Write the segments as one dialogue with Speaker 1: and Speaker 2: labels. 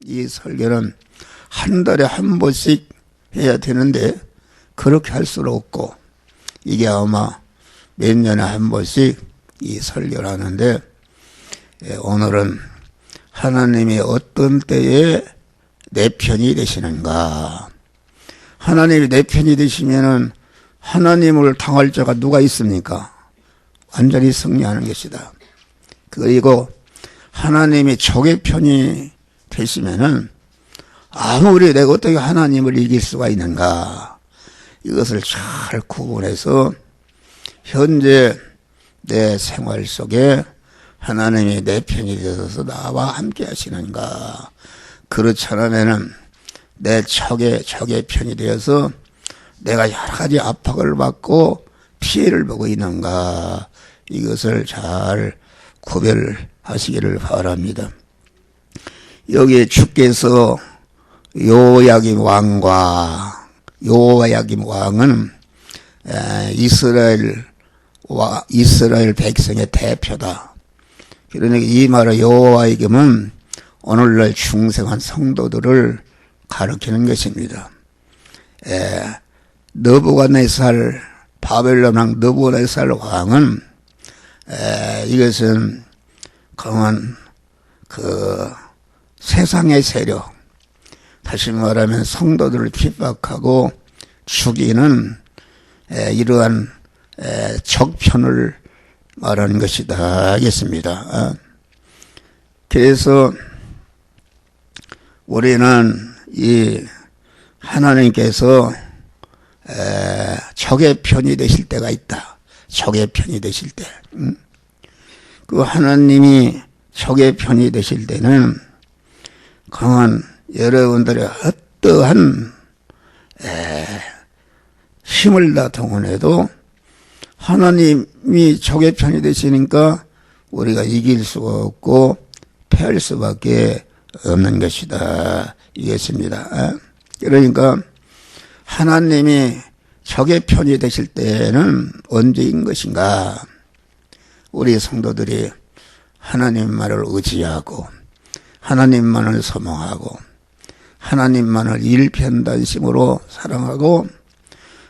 Speaker 1: 이 설교는 한 달에 한 번씩 해야 되는데 그렇게 할 수는 없고 이게 아마 몇 년에 한 번씩 이 설교를 하는데 오늘은 하나님이 어떤 때에 내 편이 되시는가. 하나님이 내 편이 되시면은 하나님을 당할 자가 누가 있습니까? 완전히 승리하는 것이다. 그리고 하나님이 적의 편이 되시면은 아무리 내가 어떻게 하나님을 이길 수가 있는가. 이것을 잘 구분해서 현재 내 생활 속에 하나님이 내 편이 되셔서 나와 함께 하시는가. 그렇지 않으면은 내 적의 편이 되어서 내가 여러 가지 압박을 받고 피해를 보고 있는가. 이것을 잘 구별하시기를 바랍니다. 여기 주께서 요야김 왕은 이스라엘 백성의 대표다. 그러니까 이 말은 여호와야김은 오늘날 중생한 성도들을 가리키는 것입니다. 느부갓네살 바벨론 왕 느부갓네살 왕은 이것은 강한 그 세상의 세력, 다시 말하면 성도들을 핍박하고 죽이는 이러한 적편을 말하는 것이다 하겠습니다. 그래서 우리는 이 하나님께서 적의 편이 되실 때가 있다. 적의 편이 되실 때. 그 하나님이 적의 편이 되실 때는 강한 여러분들의 어떠한 힘을 다 동원해도 하나님이 적의 편이 되시니까 우리가 이길 수가 없고 패할 수밖에 없는 것이다. 이겠습니다. 그러니까 하나님이 적의 편이 되실 때는 언제인 것인가? 우리 성도들이 하나님만을 의지하고 하나님만을 소망하고 하나님만을 일편단심으로 사랑하고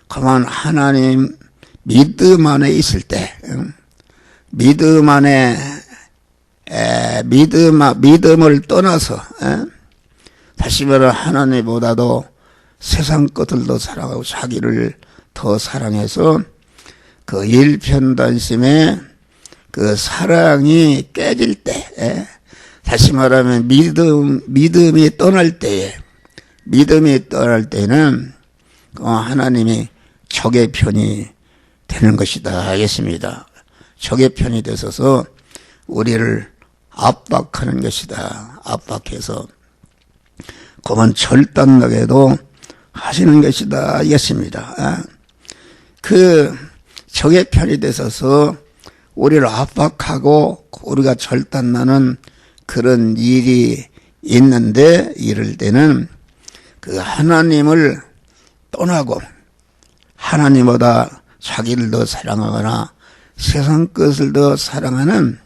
Speaker 1: 가만 하나님 믿음 안에 있을 때 믿음을 떠나서 다시 말해 하나님보다도 세상 것들도 사랑하고 자기를 더 사랑해서 그 일편단심의 그 사랑이 깨질 때 다시 말하면 믿음이 떠날 때는 하나님이 적의 편이 되는 것이다 하겠습니다. 적의 편이 되셔서 우리를 압박하는 것이다. 압박해서 그만 절단나게도 하시는 것이다 하겠습니다. 그 적의 편이 되셔서 우리를 압박하고 우리가 절단나는 그런 일이 있는데 이럴 때는 그 하나님을 떠나고 하나님보다 자기를 더 사랑하거나 세상 것을 더 사랑하는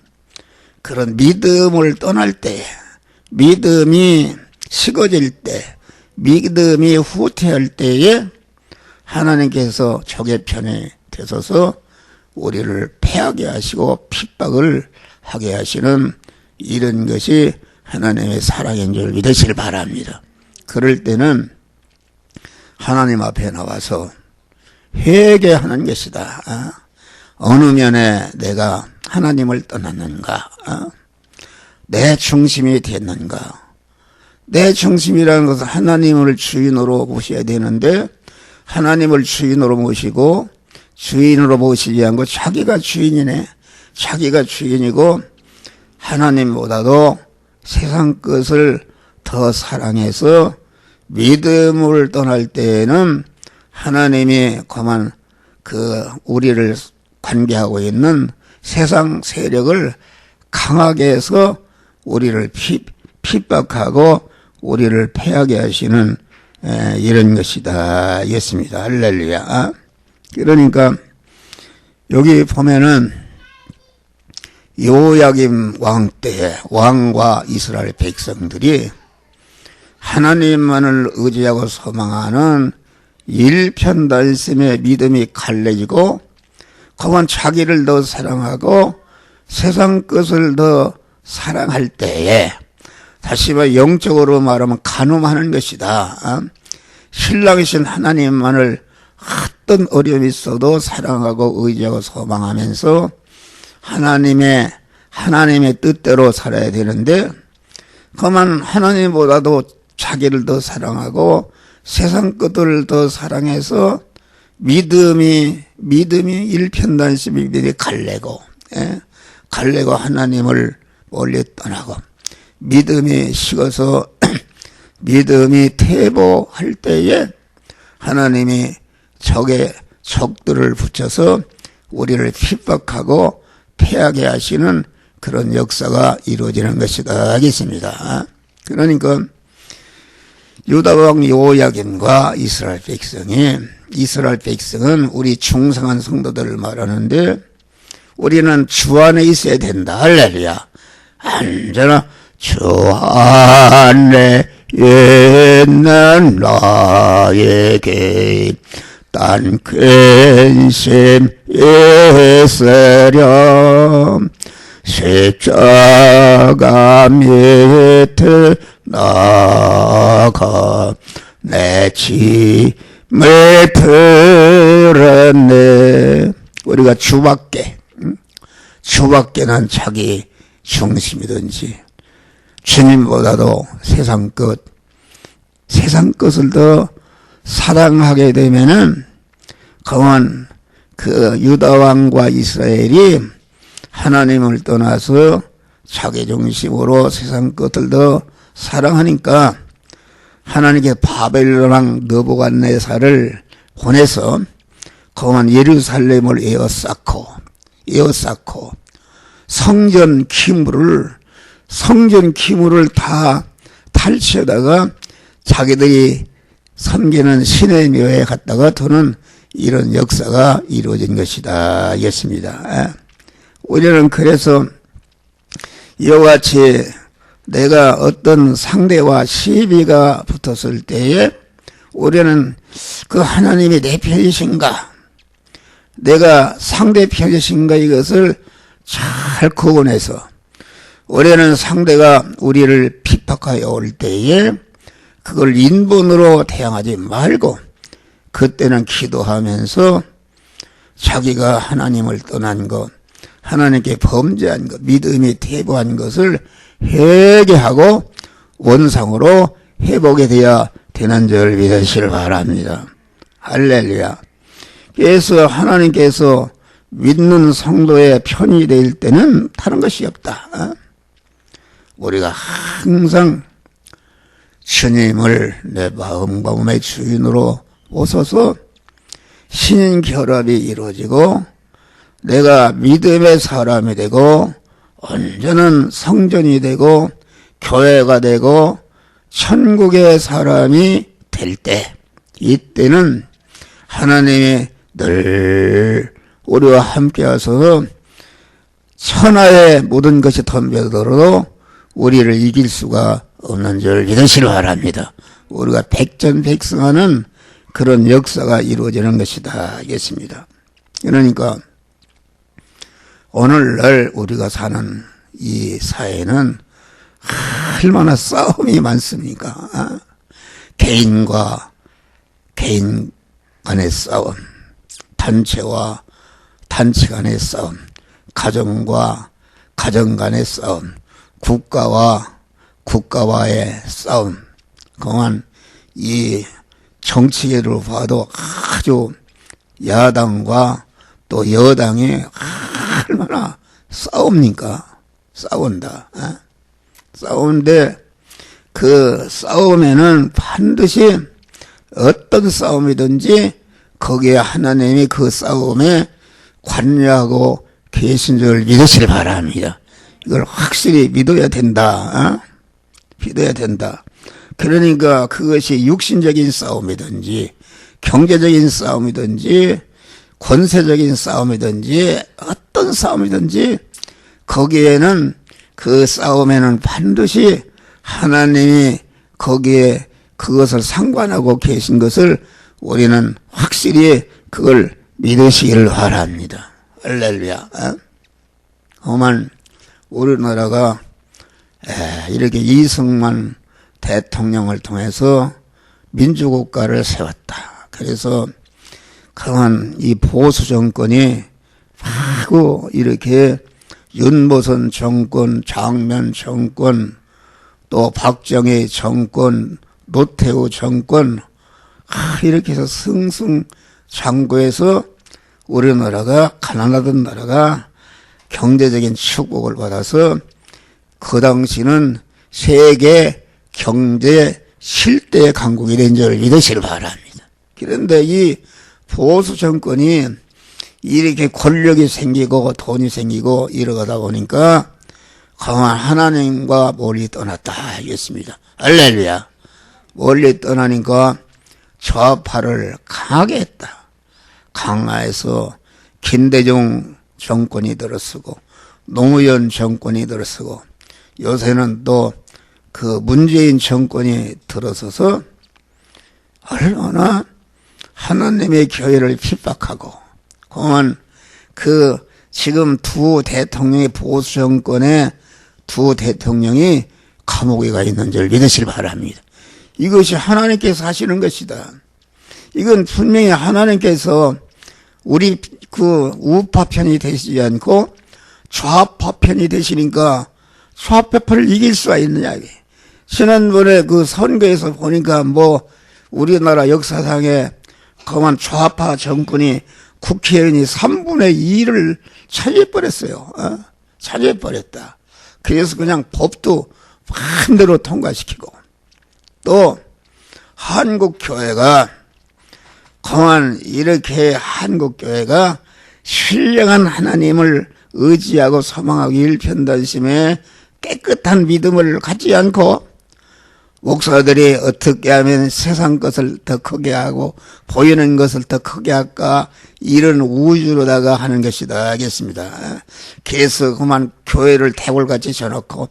Speaker 1: 그런 믿음을 떠날 때, 믿음이 식어질 때, 믿음이 후퇴할 때에 하나님께서 적의 편에 되셔서 우리를 패하게 하시고 핍박을 하게 하시는 이런 것이 하나님의 사랑인 줄 믿으시길 바랍니다. 그럴 때는 하나님 앞에 나와서 회개하는 것이다. 어느 면에 내가 하나님을 떠났는가? 내 중심이 됐는가? 내 중심이라는 것은 하나님을 주인으로 모셔야 되는데 하나님을 주인으로 모시고 주인으로 모시지 않고 자기가 주인이네. 자기가 주인이고 하나님보다도 세상 것을 더 사랑해서 믿음을 떠날 때에는 하나님이 그만 우리를 관계하고 있는 세상 세력을 강하게 해서 우리를 핍박하고 우리를 패하게 하시는 이런 것이다. 이겠습니다. 할렐루야. 그러니까 여기 보면은 요야김 왕 때 왕과 이스라엘 백성들이 하나님만을 의지하고 소망하는 일편단심의 믿음이 갈라지고 그만 자기를 더 사랑하고 세상 것을 더 사랑할 때에 다시 말해 영적으로 말하면 간음하는 것이다. 신랑이신 하나님만을 어떤 어려움이 있어도 사랑하고 의지하고 소망하면서 하나님의 뜻대로 살아야 되는데 그만 하나님보다도 자기를 더 사랑하고 세상 것들을 더 사랑해서 믿음이 일편단심이 갈래고 갈래고 하나님을 멀리 떠나고 믿음이 식어서 믿음이 퇴보할 때에 하나님이 적들을 붙여서 우리를 핍박하고 패하게 하시는 그런 역사가 이루어지는 것이다 하겠습니다. 그러니까 유다왕 여호야김과 이스라엘 백성은 우리 중성한 성도들을 말하는데 우리는 주 안에 있어야 된다. 할렐루야. 언제나 주 안에 있는 나에게 딴 근심 있으렴 십자가 밑에 나가 내 짐을 풀었네. 우리가 주밖에는 자기 중심이든지 주님보다도 세상 것을 더 사랑하게 되면은 그만 그 유다왕과 이스라엘이 하나님을 떠나서 자기 중심으로 세상 것을 더 사랑하니까 하나님께 바벨론왕 느부갓네살을 보내서 그만 예루살렘을 에워싸고 성전 기물을 다 탈취하다가 자기들이 섬기는 신의 묘에 갔다가 두는 이런 역사가 이루어진 것이다 하겠습니다. 우리는 그래서 이와 같이 내가 어떤 상대와 시비가 붙었을 때에 우리는 그 하나님이 내 편이신가 내가 상대 편이신가 이것을 잘 구분해서 우리는 상대가 우리를 핍박하여 올 때에 그걸 인본으로 대항하지 말고 그때는 기도하면서 자기가 하나님을 떠난 것 하나님께 범죄한 것 믿음이 퇴보한 것을 회개하고 원상으로 회복이 되어야 되는 줄 믿으시길 바랍니다. 할렐루야. 그래서 하나님께서 믿는 성도의 편이 될 때는 다른 것이 없다. 우리가 항상 주님을 내 마음과 몸의 주인으로 모셔서 신인결합이 이루어지고 내가 믿음의 사람이 되고 온전한 성전이 되고 교회가 되고 천국의 사람이 될 때 이때는 하나님이 늘 우리와 함께 하셔서 천하의 모든 것이 덤벼들어도 우리를 이길 수가 없는 줄 믿으시기 바랍니다. 우리가 백전백승하는 그런 역사가 이루어지는 것이다 하겠습니다. 그러니까 오늘날 우리가 사는 이 사회는 얼마나 싸움이 많습니까? 개인과 개인 간의 싸움, 단체와 단체 간의 싸움, 가정과 가정 간의 싸움, 국가와 국가와의 싸움. 그만 이 정치계를 봐도 아주 야당과 또 여당이 얼마나 싸웁니까? 싸운다. 싸우는데 그 싸움에는 반드시 어떤 싸움이든지 거기에 하나님이 그 싸움에 관여하고 계신 줄 믿으시기 바랍니다. 이걸 확실히 믿어야 된다. 믿어야 된다. 그러니까 그것이 육신적인 싸움이든지 경제적인 싸움이든지 권세적인 싸움이든지 어떤 싸움이든지 거기에는 그 싸움에는 반드시 하나님이 거기에 그것을 상관하고 계신 것을 우리는 확실히 그걸 믿으시기를 바랍니다. 할렐루야. 오만 우리나라가 이렇게 이승만 대통령을 통해서 민주국가를 세웠다. 그래서 강한 이 보수 정권이 하고 이렇게 윤보선 정권, 장면 정권, 또 박정희 정권, 노태우 정권 이렇게 해서 승승장구해서 우리나라가 가난하던 나라가 경제적인 축복을 받아서 그 당시는 세계 경제 실대 강국이 된 줄 믿으시길 바랍니다. 그런데 이 보수 정권이 이렇게 권력이 생기고 돈이 생기고 이러다 보니까 강한 하나님과 멀리 떠났다 하겠습니다. 할렐루야. 멀리 떠나니까 좌파를 강하게 했다. 강화해서 김대중 정권이 들어서고 노무현 정권이 들어서고 요새는 또 그 문재인 정권이 들어서서 얼마나 하나님의 교회를 핍박하고 그만 그 지금 두 대통령의 보수 정권의 두 대통령이 감옥에 가 있는 줄 믿으시길 바랍니다. 이것이 하나님께서 하시는 것이다. 이건 분명히 하나님께서 우리 그 우파 편이 되시지 않고 좌파 편이 되시니까 좌파를 이길 수가 있느냐. 지난번에 그 선거에서 보니까 뭐 우리나라 역사상에 그만 좌파 정권이 국회의원이 3분의 2를 차지해버렸어요. 차지해버렸다. 그래서 그냥 법도 반대로 통과시키고 또 한국교회가 그만 이렇게 한국교회가 신령한 하나님을 의지하고 소망하고 일편단심에 깨끗한 믿음을 갖지 않고 목사들이 어떻게 하면 세상 것을 더 크게 하고 보이는 것을 더 크게 할까 이런 우주로다가 하는 것이다 하겠습니다. 그래서 그만 교회를 대골같이 쳐놓고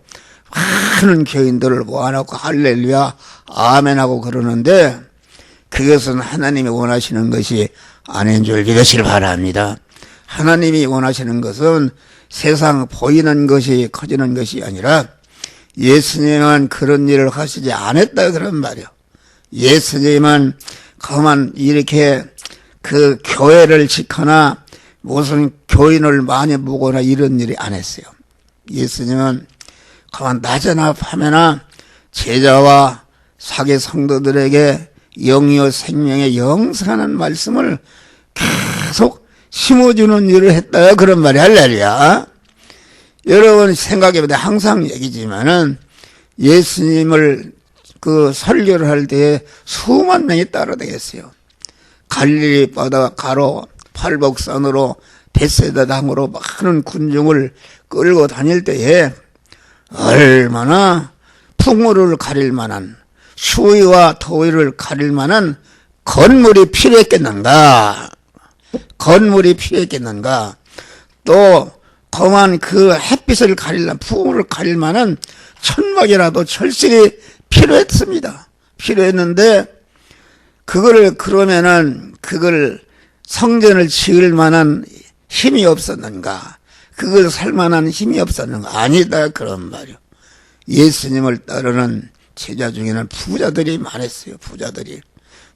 Speaker 1: 많은 교인들을 모아놓고 할렐루야 아멘하고 그러는데 그것은 하나님이 원하시는 것이 아닌 줄 믿으시길 바랍니다. 하나님이 원하시는 것은 세상 보이는 것이 커지는 것이 아니라 예수님은 그런 일을 하시지 않았다 그런 말이요. 예수님은 그만 이렇게 그 교회를 지거나 무슨 교인을 많이 모거나 이런 일이 안 했어요. 예수님은 그만 낮에나 밤에나 제자와 사개 성도들에게 영이요 생명의 영생하는 말씀을 계속 심어주는 일을 했다 그런 말이 할렐루야. 여러분 생각해보면 항상 얘기지만은 예수님을 그 설교를 할 때에 수만 명이 따라다녔어요. 갈릴리 바다 가로 팔복산으로 벳세다 당으로 많은 군중을 끌고 다닐 때에 얼마나 풍우를 가릴 만한 추위와 더위를 가릴 만한 건물이 필요했겠는가. 건물이 필요했겠는가. 또 그만 그 햇빛을 가릴 풍우를 가릴 만한 천막이라도 철실히 필요했습니다. 필요했는데 그러면은 그걸 성전을 지을 만한 힘이 없었는가. 그걸 살 만한 힘이 없었는가. 아니다 그런 말이요. 예수님을 따르는 제자 중에는 부자들이 많았어요. 부자들이.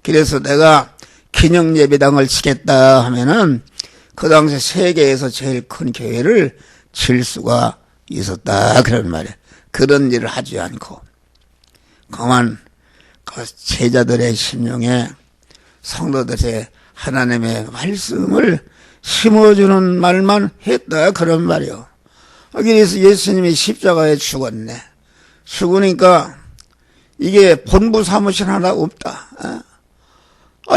Speaker 1: 그래서 내가 기념예배당을 치겠다 하면은 그 당시 세계에서 제일 큰 교회를 칠 수가 있었다 그런 말이에요. 그런 일을 하지 않고 그만 그 제자들의 심령에 성도들의 하나님의 말씀을 심어주는 말만 했다 그런 말이에요. 그래서 예수님이 십자가에 죽었네. 죽으니까 이게 본부 사무실 하나 없다.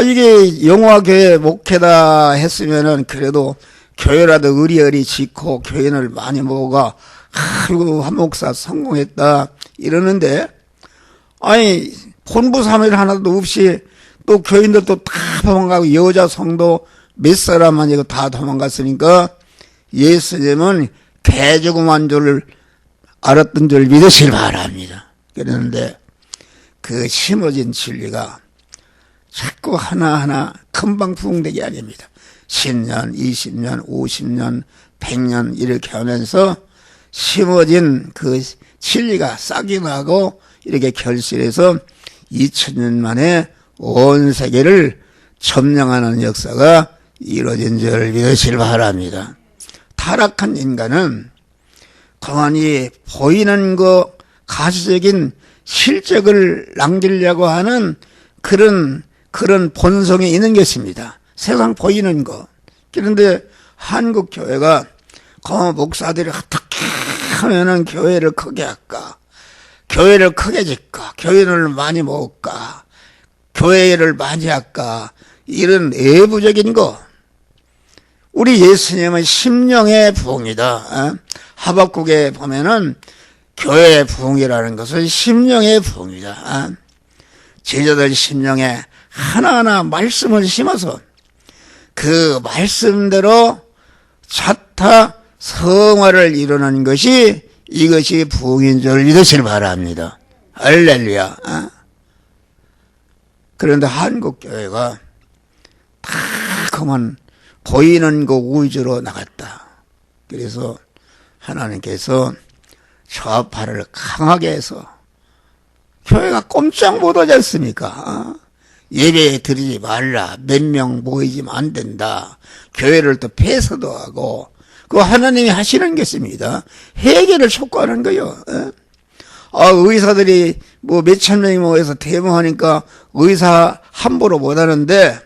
Speaker 1: 이게 영화교회 목회다 했으면은 그래도 교회라도 의리의리 짓고 교인을 많이 모아가 아이고 한 목사 성공했다 이러는데 아니 본부 사무실 하나도 없이 또 교인들도 다 도망가고 여자 성도 몇 사람만 이거 다 도망갔으니까 예수님은 개죽음한 줄 알았던 줄 믿으시길 바랍니다. 그랬는데 그 심어진 진리가 자꾸 하나하나 금방 부흥되게 아닙니다. 10년, 20년, 50년, 100년 이렇게 하면서 심어진 그 진리가 싹이 나고 이렇게 결실해서 2000년 만에 온 세계를 점령하는 역사가 이루어진 줄 믿으시길 바랍니다. 타락한 인간은 가만히 보이는 거 가시적인 실적을 남기려고 하는 그런 본성이 있는 것입니다. 세상 보이는 거. 그런데 한국 교회가 목사들이 어떻게 하면은 교회를 크게 할까? 교회를 크게 짓까? 교회를 많이 모을까? 교회를 많이 할까? 이런 내부적인 거. 우리 예수님은 심령의 부흥이다. 하박국에 보면은 교회의 부흥이라는 것은 심령의 부흥이다. 제자들 심령에 하나하나 말씀을 심어서 그 말씀대로 자타 성화를 이루는 것이 이것이 부흥인 줄 믿으시길 바랍니다. 할렐루야. 그런데 한국 교회가 다 그만 보이는 거 위주로 나갔다. 그래서 하나님께서 좌파를 강하게 해서 교회가 꼼짝 못하지 않습니까? 예배 드리지 말라. 몇 명 모이지면 안 된다. 교회를 또 폐쇄도 하고 그거 하나님이 하시는 것입니다. 회개를 촉구하는 거요. 의사들이 뭐 몇천 명이 모여서 대모하니까 의사 함부로 못하는데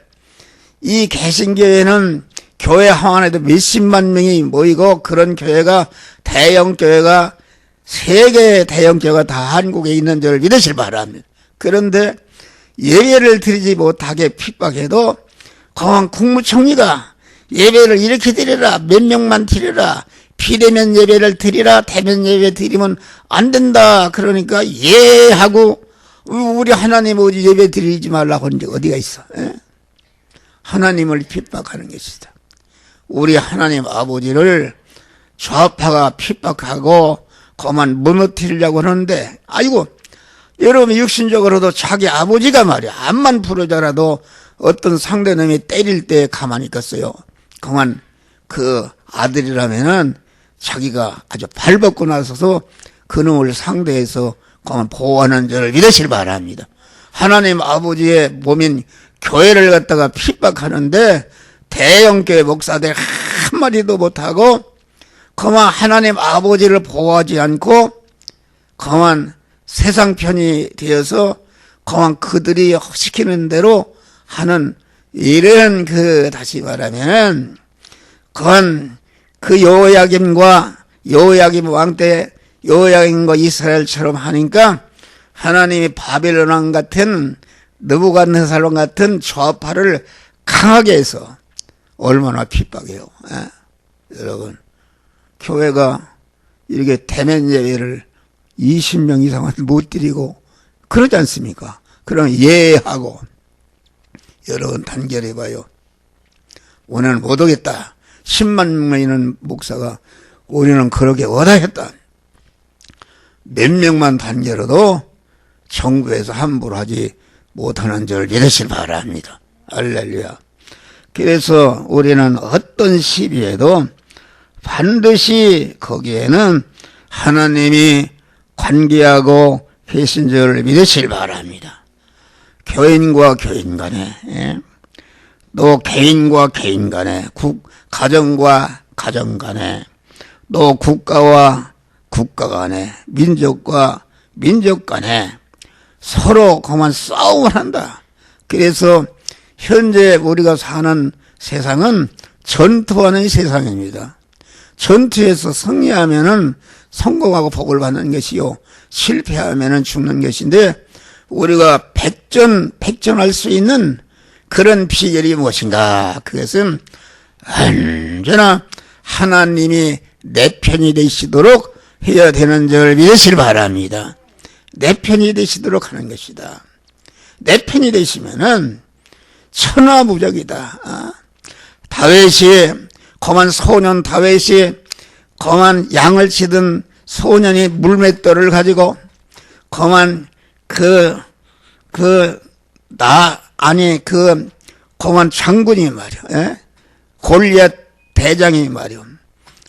Speaker 1: 이 개신교회는 교회 하나에도 몇십만 명이 모이고 그런 교회가 대형 교회가 세계 대형 교회가 다 한국에 있는 줄 믿으실 바랍니다. 그런데 예배를 드리지 못하게 핍박해도 공안 국무총리가 예배를 이렇게 드리라, 몇 명만 드리라, 비대면 예배를 드리라, 대면 예배 드리면 안 된다. 그러니까 예 하고 우리 하나님 어디 예배 드리지 말라고 한 적 어디가 있어? 하나님을 핍박하는 것이다. 우리 하나님 아버지를 좌파가 핍박하고 그만 무너뜨리려고 하는데 아이고 여러분 육신적으로도 자기 아버지가 말이야 암만 부르자라도 어떤 상대놈이 때릴 때 가만히 있겠어요. 그만 그 아들이라면은 자기가 아주 발벗고 나서서 그놈을 상대해서 그만 보호하는 줄을 믿으실 바랍니다. 하나님 아버지의 몸인 교회를 갖다가 핍박하는데 대형교회 목사들 한마디도 못하고 그만 하나님 아버지를 보호하지 않고 그만 세상 편이 되어서 그만 그들이 시키는 대로 하는 이런 다시 말하면 그건 그 여호야김 왕 때 여호야김과 이스라엘처럼 하니까 하나님이 바벨론 왕 같은 느부갓네살 같은 좌파를 강하게 해서 얼마나 핍박해요. 여러분 교회가 이렇게 대면 예배를 20명 이상은 못 드리고 그러지 않습니까? 그럼 예하고 여러분 단결해봐요. 오늘 못 오겠다. 10만 명이는 목사가 우리는 그렇게 원하겠다. 몇 명만 단결해도 정부에서 함부로 하지 못하는 줄 믿으실 바랍니다. 할렐루야. 그래서 우리는 어떤 시비에도 반드시 거기에는 하나님이 관계하고 계신 줄 믿으실 바랍니다. 교인과 교인 간에 또 개인과 개인 간에 가정과 가정 간에 또 국가와 국가 간에 민족과 민족 간에 서로 그만 싸움을 한다. 그래서 현재 우리가 사는 세상은 전투하는 세상입니다. 전투에서 승리하면은 성공하고 복을 받는 것이요 실패하면은 죽는 것인데 우리가 백전할 수 있는 그런 비결이 무엇인가? 그것은 언제나 하나님이 내 편이 되시도록 해야 되는 줄 믿으시길 바랍니다. 내 편이 되시도록 하는 것이다. 내 편이 되시면은 천하무적이다. 다윗이 거만 소년 다윗이 거만 양을 치던 소년이 물맷돌을 가지고 거만 그 그만 장군이 말이야. 예? 골리앗 대장이 말이야.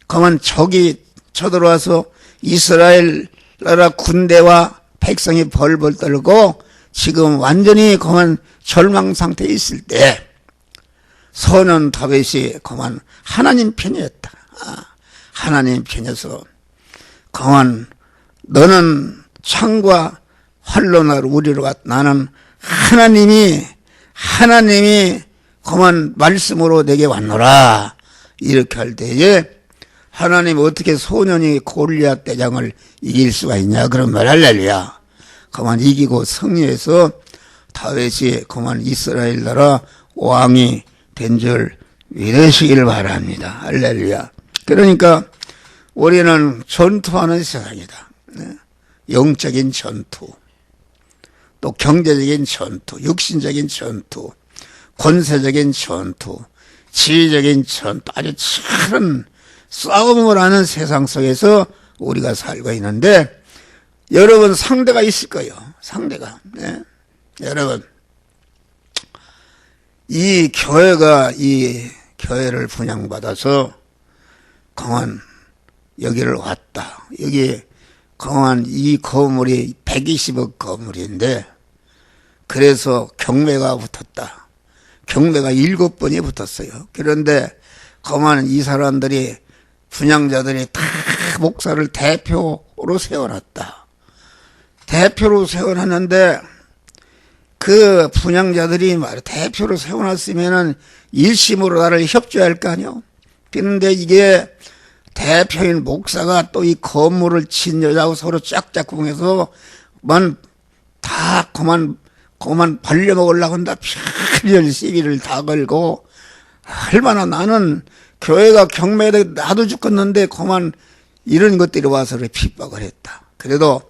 Speaker 1: 그만 적이 쳐들어와서 이스라엘 나라 군대와 백성이 벌벌 떨고 지금 완전히 그만 절망 상태에 있을 때 선원 다윗이 그만 하나님 편이었다. 하나님 편에서 그만 너는 창과 활로 나를 우리로 갔다. 나는 하나님이 그만 말씀으로 내게 왔노라. 이렇게 할 때에 하나님 어떻게 소년이 골리앗 대장을 이길 수가 있냐. 그런 말 할렐루야. 그만 이기고 승리해서 다윗이 그만 이스라엘 나라 왕이 된 줄 믿으시기를 바랍니다. 할렐루야. 그러니까 우리는 전투하는 세상이다. 영적인 전투, 또 경제적인 전투, 육신적인 전투, 권세적인 전투, 지휘적인 전투, 아주 치열한 싸움을 하는 세상 속에서 우리가 살고 있는데 여러분 상대가 있을 거예요. 상대가. 네. 여러분 이 교회를 분양받아서 강원 여기를 왔다. 여기 강원 이 건물이 120억 건물인데 그래서 경매가 붙었다. 경매가 7번이 붙었어요. 그런데 강원 이 사람들이 분양자들이 다 목사를 대표로 세워놨다. 대표로 세워놨는데 그 분양자들이 대표로 세워놨으면은 일심으로 나를 협조할 거 아니요. 그런데 이게 대표인 목사가 또 이 건물을 친 여자하고 서로 짝짝꿍해서 다 그만 벌려먹으려고 한다. 별별 시비를 다 걸고 얼마나 나는 교회가 경매에 나도 죽겠는데 그만 이런 것들이 와서 핍박을 했다. 그래도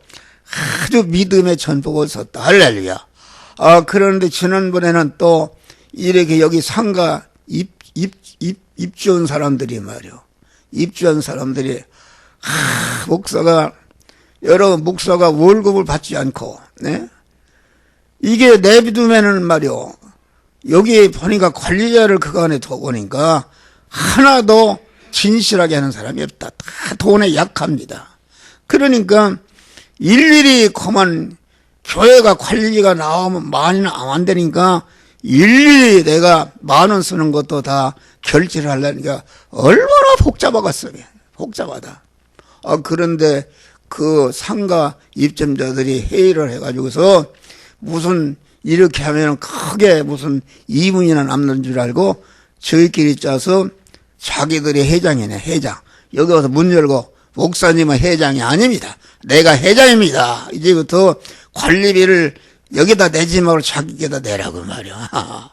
Speaker 1: 아주 믿음의 전복을 섰다. 할렐루야. 그런데 지난번에는 또 이렇게 여기 상가 입주한 사람들이 말이요. 입주한 사람들이 목사가 월급을 받지 않고 네? 이게 내비두면은 말이요. 여기 보니까 관리자를 그간에 둬보니까 하나도 진실하게 하는 사람이 없다. 다 돈에 약합니다. 그러니까 일일이 그만 교회가 관리가 나오면 많이 안 되니까 일일이 내가 10,000원 쓰는 것도 다 결제를 하려니까 얼마나 복잡하겠어요. 복잡하다. 그런데 그 상가 입점자들이 회의를 해가지고서 무슨 이렇게 하면 크게 무슨 이문이나 남는 줄 알고 저희끼리 짜서 자기들이 회장이네. 회장. 여기 와서 문 열고 목사님은 회장이 아닙니다. 내가 회장입니다. 이제부터 관리비를 여기다 내지 말고 자기에다 내라고 말이야.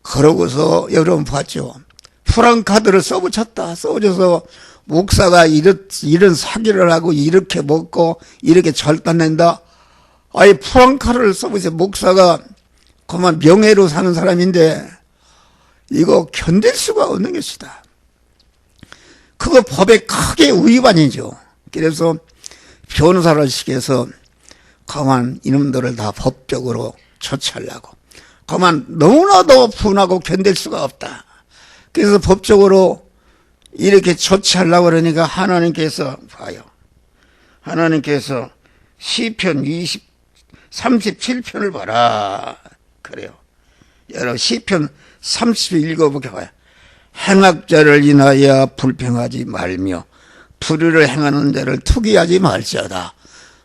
Speaker 1: 그러고서 여러분 봤죠. 프랑카드를 써붙였다. 써붙여서 목사가 이런 사기를 하고 이렇게 먹고 이렇게 절단낸다. 아예 프랑카드를 써붙여 목사가 그만 명예로 사는 사람인데 이거 견딜 수가 없는 것이다. 그거 법에 크게 위반이죠. 그래서 변호사를 시켜서 가만 이놈들을 다 법적으로 처치하려고. 가만 너무나도 분하고 견딜 수가 없다. 그래서 법적으로 이렇게 처치하려고 그러니까 하나님께서 봐요. 하나님께서 시편 37편을 봐라. 그래요. 여러분 시편 30편 읽어보게 봐요. 행악자를 인하여 불평하지 말며 불의를 행하는 자를 투기하지 말지어다.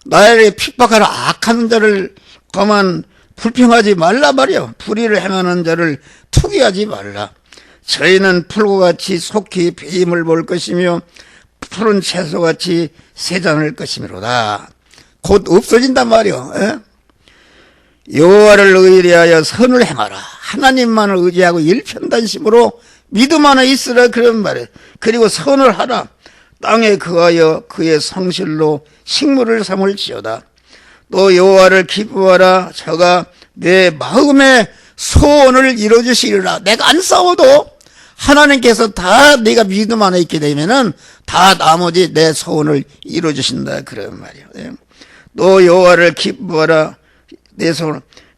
Speaker 1: 나에게 핍박하는 악한 자를 가만 불평하지 말라 말이요. 불의를 행하는 자를 투기하지 말라. 저희는 풀과 같이 속히 배임을 볼 것이며 푸른 채소같이 세잔할 것이미로다. 곧 없어진단 말이요. 여호와를 의뢰하여 선을 행하라. 하나님만을 의지하고 일편단심으로 믿음 안에 있으라. 그런 말이에요. 그리고 선을 하라. 땅에 거하여 그의 성실로 식물을 삼을지어다. 또 여호와를 기뻐하라. 저가 내 마음의 소원을 이루어주시리라. 내가 안 싸워도 하나님께서 다 네가 믿음 안에 있게 되면은 다 나머지 내 소원을 이루어주신다. 그런 말이에요. 또 여호와를 기뻐하라.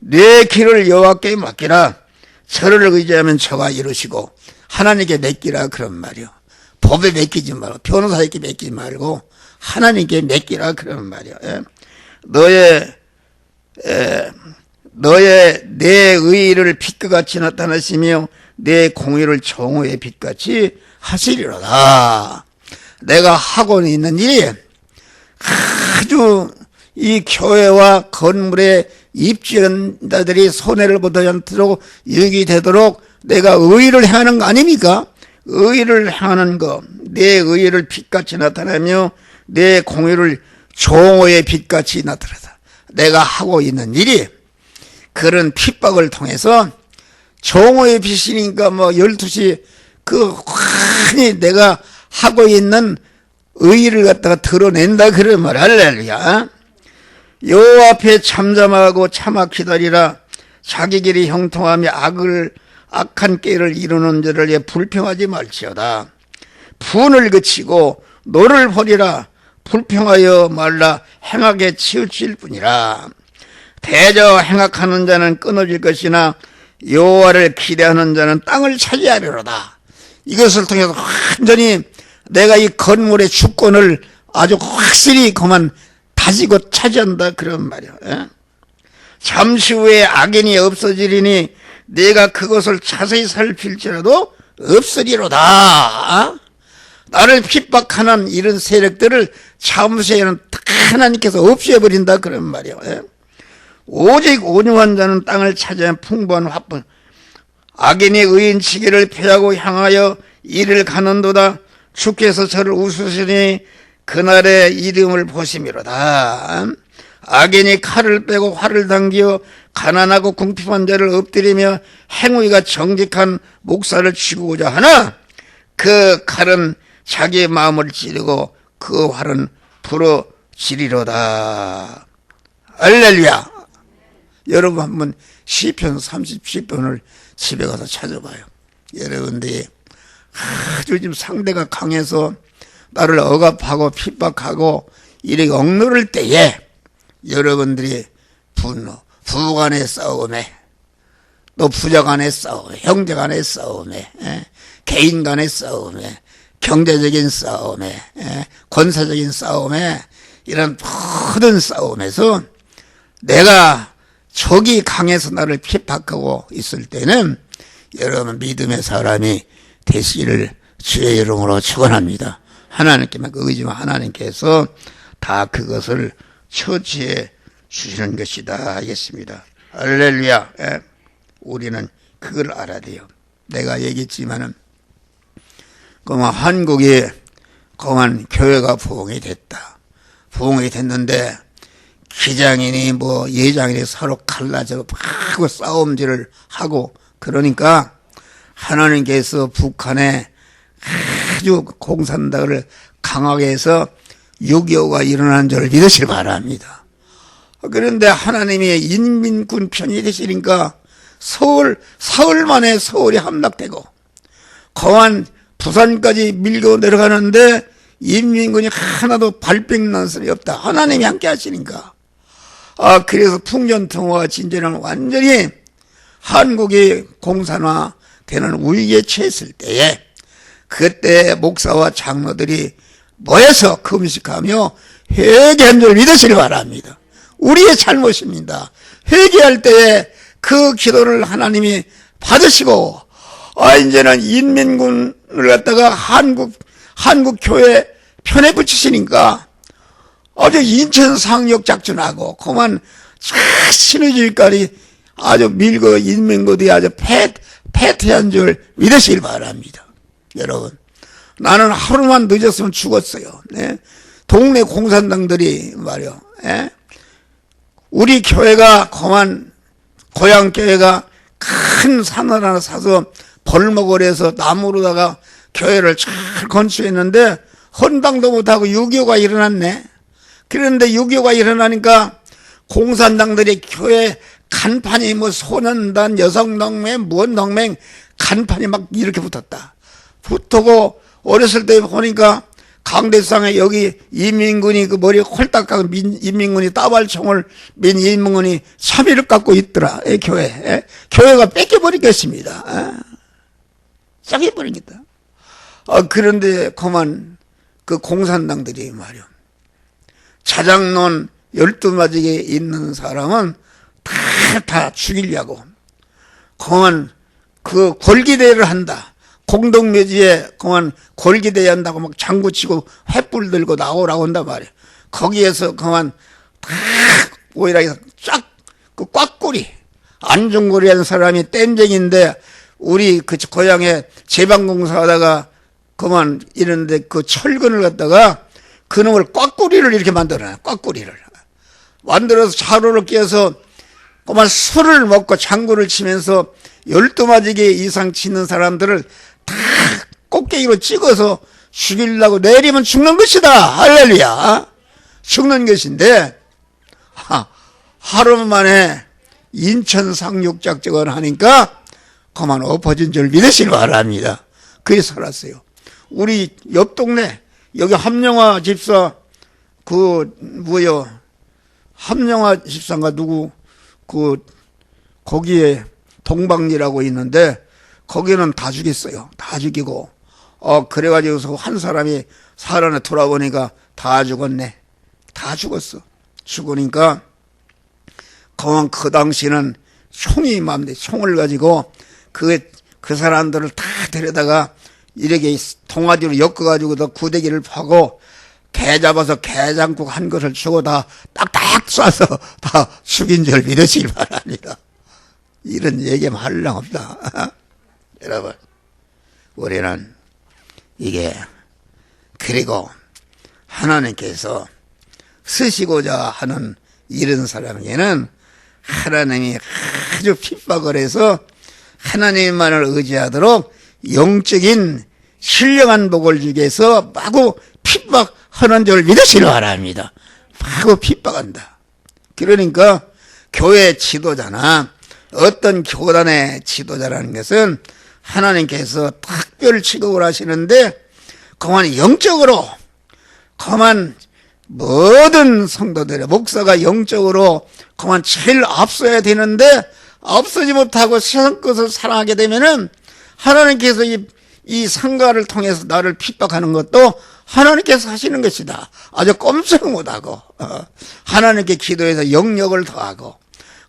Speaker 1: 내 길을 여호와께 맡기라. 저를 의지하면 저가 이루시고 하나님께 맡기라 그런 말이요. 법에 맡기지 말고 변호사에게 맡기지 말고 하나님께 맡기라 그런 말이요. 너의 내 의의를 빛과 같이 나타내시며 내 공의를 정오의 빛같이 하시리로다. 내가 하고 있는 일이 아주 이 교회와 건물에 입주자들이 손해를 보지 않도록 유익이 되도록 내가 의의를 행하는 거 아닙니까? 의의를 행하는 거, 내 의의를 빛같이 나타내며 내 공의를 정오의 빛같이 나타내다. 내가 하고 있는 일이 그런 핍박을 통해서 정오의 빛이니까 12시 환히 내가 하고 있는 의의를 갖다가 드러낸다 그런 말. 할렐루야. 여호와 앞에 잠잠하고 참아 기다리라. 자기 길이 형통하며 악한 꾀를 이루는 자를 위해 불평하지 말지어다. 분을 그치고 노를 버리라. 불평하여 말라. 행하게 치우칠 뿐이라. 대저 행악하는 자는 끊어질 것이나 여호와를 기대하는 자는 땅을 차지하리로다. 이것을 통해서 완전히 내가 이 건물의 주권을 아주 확실히 그만 다지고 차지한다 그런 말이야. 잠시 후에 악인이 없어지리니 내가 그것을 자세히 살필지라도 없으리로다. 나를 핍박하는 이런 세력들을 잠시 후에는 하나님께서 없애버린다 그런 말이야. 오직 온유한 자는 땅을 차지한 풍부한 화분. 악인이 의인치기를 피하고 향하여 이를 가는도다. 주께서 저를 웃으시니 그날의 이름을 보심이로다. 악인이 칼을 빼고 활을 당기어 가난하고 궁핍한 자를 엎드리며 행위가 정직한 목사를 치고자 하나 그 칼은 자기의 마음을 찌르고 그 활은 부러지리로다. 할렐루야. 여러분 한번 시편 37편을 집에 가서 찾아봐요. 여러분들이 아주 지금 상대가 강해서 나를 억압하고 핍박하고 이렇게 억누를 때에 여러분들이 분노, 부부 간의 싸움에 또 부자 간의 싸움, 형제 간의 싸움에 개인 간의 싸움에 경제적인 싸움에 권사적인 싸움에 이런 모든 싸움에서 내가 적이 강해서 나를 핍박하고 있을 때는 여러분 믿음의 사람이 되시기를 주의 이름으로 축원합니다. 하나님께만 의지만 하나님께서 다 그것을 처치해 주시는 것이다 하겠습니다. 할렐루야. 우리는 그걸 알아야 돼요. 내가 얘기했지만은 그만 한국이 그만 교회가 부흥이 됐다. 부흥이 됐는데 기장이니 예장이니 서로 갈라져서 막 싸움질을 하고 그러니까 하나님께서 북한에 아주 공산당을 강하게 해서 6.25가 일어난 줄 믿으시기 바랍니다. 그런데 하나님이 인민군 편이 되시니까 사흘 만에 서울이 함락되고 거한 부산까지 밀고 내려가는데 인민군이 하나도 발백난설이 없다. 하나님이 함께 하시니까. 그래서 풍년통화와 진전은 완전히 한국이 공산화 되는 위기에 처했을 때에 그때 목사와 장로들이 모여서 금식하며 회개한 줄 믿으시기 바랍니다. 우리의 잘못입니다. 회개할 때에 그 기도를 하나님이 받으시고 이제는 인민군을 갖다가 한국 교회 편에 붙이시니까 아주 인천 상륙 작전하고 그만 신의주의까지 아주 밀고 인민군이 아주 패퇴한 줄 믿으시길 바랍니다. 여러분 나는 하루만 늦었으면 죽었어요. 동네 공산당들이 말이요. 우리 교회가 그만 고향교회가 큰 산을 하나 사서 벌목을 해서 나무로다가 교회를 잘 건축했는데 헌당도 못하고 6.25가 일어났네. 그런데 6.25가 일어나니까 공산당들이 교회 간판이 소년단, 여성동맹, 무언동맹 간판이 막 이렇게 붙었다. 붙고 어렸을 때 보니까 강대상에 여기 인민군이 그 머리 홀딱 깎은 인민군이 따발총을 민 인민군이 차비를 갖고 있더라. 교회. 교회가 뺏겨버리겠습니다. 싹해버리겠다. 그런데 그만 그 공산당들이 말이야. 자장론 12마지기에 있는 사람은 다 죽이려고. 그만 그 골기대를 한다. 공동묘지에 그만 골기대 한다고 막 장구치고 횃불 들고 나오라고 한단 말이야. 거기에서 그만 오히려 쫙 그 꽉꼬리 안중고리 하는 사람이 땜쟁인데 우리 그 고향에 제방공사하다가 그만 이런데 그 철근을 갖다가 그놈을 꽉꼬리를 이렇게 만들어놔. 꽉꼬리를 만들어서 자루를 끼워서 그만 술을 먹고 장구를 치면서 12마지기 이상 치는 사람들을 다 꼭대기로 찍어서 죽이려고 내리면 죽는 것이다. 할렐루야. 죽는 것인데 하루 만에 인천 상륙작전을 하니까 그만 엎어진 줄 믿으시기 바랍니다. 그게 살았어요. 우리 옆 동네 여기 함영화 집사 함영화 집사인가 누구 거기에 동방리라고 있는데 거기는 다 죽였어요. 다 죽이고 그래가지고서 한 사람이 살아나 돌아보니까 다 죽었네. 다 죽었어. 죽으니까 그만 그 당시는 총이 맘대 총을 가지고 그 사람들을 다 데려다가 이렇게 동아지로 엮어가지고 더 구데기를 파고 개 잡아서 게장국 한 것을 주고 다 딱딱 쏴서 다 죽인 줄 믿으시기 바랍니다. 이런 얘기하면 할랑 없다. 여러분, 우리는 이게 그리고 하나님께서 쓰시고자 하는 이런 사람에게는 하나님이 아주 핍박을 해서 하나님만을 의지하도록 영적인 신령한 복을 주기 위해서 마구 핍박하는 줄 믿으시기 바랍니다. 마구 핍박한다. 그러니까 교회 지도자나 어떤 교단의 지도자라는 것은 하나님께서 특별 취급을 하시는데 그만 영적으로 그만 모든 성도들의 목사가 영적으로 그만 제일 앞서야 되는데 앞서지 못하고 세상 것을 사랑하게 되면은 하나님께서 이 상가를 통해서 나를 핍박하는 것도 하나님께서 하시는 것이다. 아주 꼼짝 못하고 하나님께 기도해서 영역을 더하고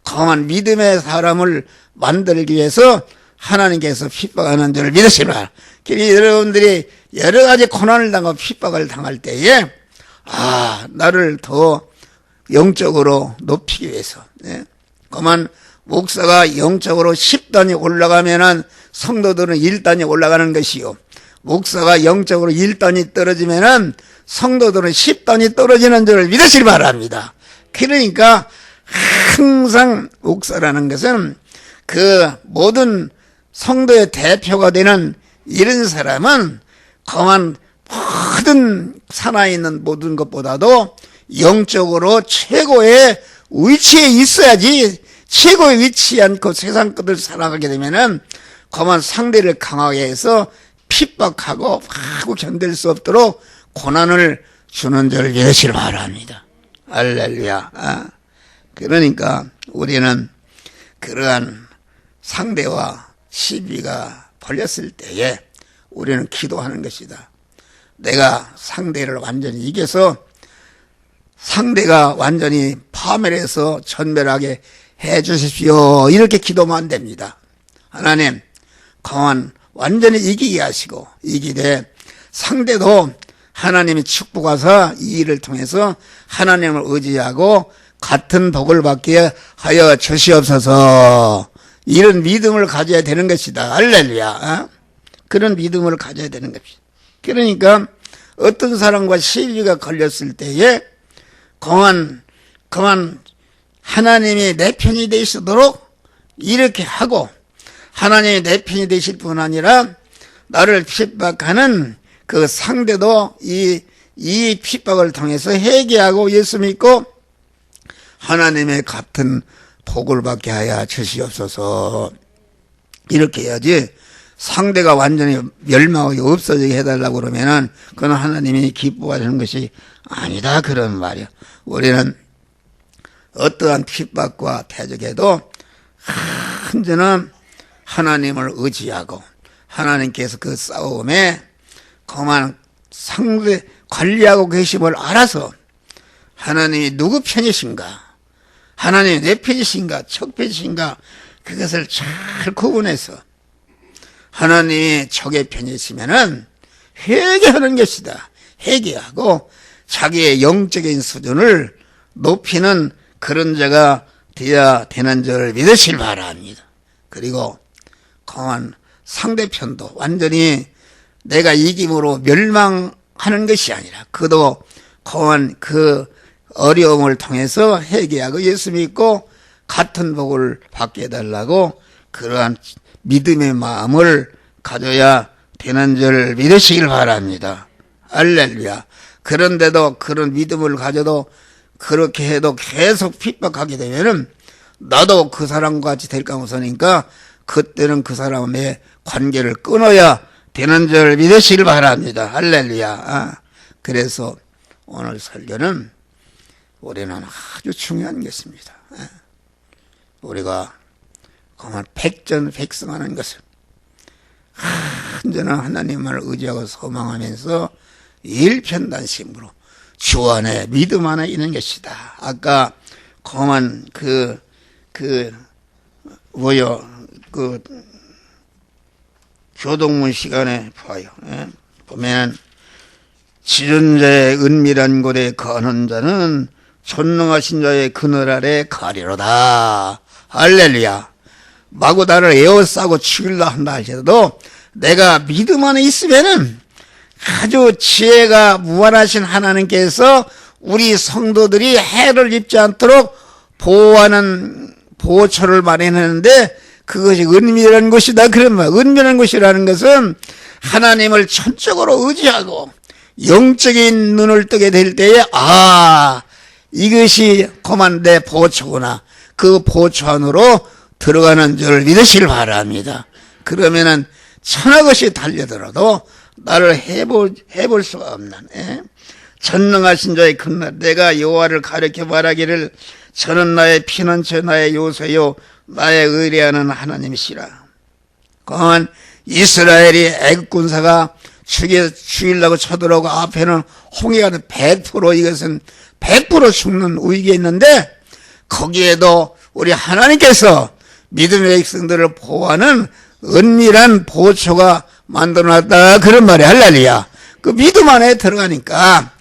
Speaker 1: 강한 믿음의 사람을 만들기 위해서 하나님께서 핍박하는 줄 믿으시라. 여러분들이 여러 가지 고난을 당하고 핍박을 당할 때에 나를 더 영적으로 높이기 위해서 그만 목사가 영적으로 10단이 올라가면은 성도들은 1단이 올라가는 것이요. 목사가 영적으로 1단이 떨어지면은 성도들은 10단이 떨어지는 줄 믿으시기 바랍니다. 그러니까 항상 목사라는 것은 그 모든 성도의 대표가 되는 이런 사람은 그만 모든 살아있는 모든 것보다도 영적으로 최고의 위치에 있어야지 최고의 위치한 그 세상 것을 살아가게 되면은 그만 상대를 강하게 해서 핍박하고 견딜 수 없도록 고난을 주는 줄 믿으시기 바랍니다. 할렐루야. 그러니까 우리는 그러한 상대와 시비가 벌렸을 때에 우리는 기도하는 것이다. 내가 상대를 완전히 이겨서 상대가 완전히 파멸해서 전멸하게 해 주십시오. 이렇게 기도하면 안 됩니다. 하나님, 강한 완전히 이기게 하시고 이기되 상대도 하나님이 축복하사 이 일을 통해서 하나님을 의지하고 같은 복을 받게 하여 주시옵소서. 이런 믿음을 가져야 되는 것이다. 할렐루야. 그런 믿음을 가져야 되는 것이다. 그러니까 어떤 사람과 시비가 걸렸을 때에 그만 하나님이 내 편이 되시도록 이렇게 하고 하나님이 내 편이 되실 뿐 아니라 나를 핍박하는 그 상대도 이 핍박을 통해서 회개하고 예수 믿고 하나님의 같은 복을 받게 하여 주시옵소서. 이렇게 해야지 상대가 완전히 멸망하게 없어지게 해달라고 그러면은 그건 하나님이 기뻐하시는 것이 아니다 그런 말이야. 우리는 어떠한 핍박과 대적에도 언제나 하나님을 의지하고 하나님께서 그 싸움에 그만 상대 관리하고 계심을 알아서 하나님이 누구 편이신가, 하나님이 내 편이신가, 적 편이신가, 그것을 잘 구분해서 하나님이 적의 편이시면은 회개하는 것이다. 회개하고 자기의 영적인 수준을 높이는 그런 자가 되어야 되는 줄 믿으실 바랍니다. 그리고 강한 상대편도 완전히 내가 이김으로 멸망하는 것이 아니라 그도 강한 그 어려움을 통해서 회개하고 예수 믿고 같은 복을 받게 해달라고 그러한 믿음의 마음을 가져야 되는 줄 믿으시길 바랍니다. 할렐루야. 그런데도 그런 믿음을 가져도 그렇게 해도 계속 핍박하게 되면은 나도 그 사람과 같이 될까 못하니까 그때는 그 사람의 관계를 끊어야 되는 줄 믿으시길 바랍니다. 할렐루야. 그래서 오늘 설교는 우리는 아주 중요한 것입니다. 우리가 그만 백전백승하는 것을 언제나 하나님을 의지하고 소망하면서 일편단심으로 주 안에 믿음 안에 있는 것이다. 아까 그만 교동문 시간에 봐요. 보면 지존자의 은밀한 곳에 거하는 자는 전능하신 자의 그늘 아래 가리로다. 할렐루야. 마구 나를 에워싸고 죽일라 한다 할지라도 내가 믿음 안에 있으면은 아주 지혜가 무한하신 하나님께서 우리 성도들이 해를 입지 않도록 보호하는 보호처를 마련하는데 그것이 은밀한 곳이다. 그런 말. 은밀한 곳이라는 것은 하나님을 전적으로 의지하고 영적인 눈을 뜨게 될 때에 이것이 그만 내 보호처구나. 그 보호처 안으로 들어가는 줄 믿으시길 바랍니다. 그러면은 천하 것이 달려들어도 나를 해볼 수가 없는 전능하신 자의 큰날 내가 여호와를 가리켜 말하기를 저는 나의 피난처 나의 요새요 나의 의뢰하는 하나님이시라. 그건 이스라엘이 애국 군사가 죽이려고 쳐들어오고 앞에는 홍해가 100% 이것은 100% 죽는 위기에 있는데 거기에도 우리 하나님께서 믿음의 백성들을 보호하는 은밀한 보호처가 만들어놨다 그런 말이 할렐루야. 그 믿음 안에 들어가니까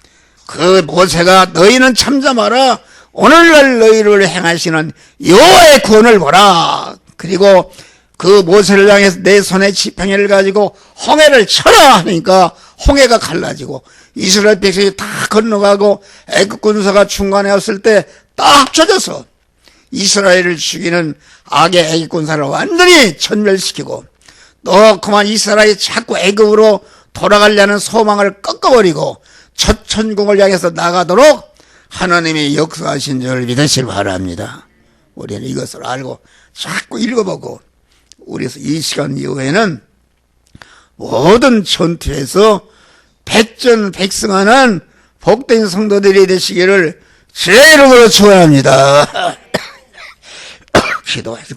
Speaker 1: 그 모세가 너희는 참잠하라 오늘날 너희를 행하시는 여호와의 구원을 보라. 그리고 그 모세를 향해서 내 손에 지팡이를 가지고 홍해를 쳐라 하니까 홍해가 갈라지고 이스라엘 백성이 다 건너가고 애굽 군사가 중간에 왔을 때 딱 합쳐져서 이스라엘을 죽이는 악의 애굽 군사를 완전히 전멸시키고 또 그만 이스라엘이 자꾸 애굽으로 돌아가려는 소망을 꺾어버리고 첫 천국을 향해서 나가도록 하나님이 역사하신 줄 믿으시길 바랍니다. 우리는 이것을 알고 자꾸 읽어보고 우리 이 시간 이후에는 모든 전투에서 백전백승하는 복된 성도들이 되시기를 주의 이름으로 축원합니다. 기도해서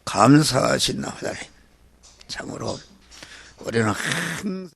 Speaker 1: 감사하신 하나님, 참으로 우리는 항상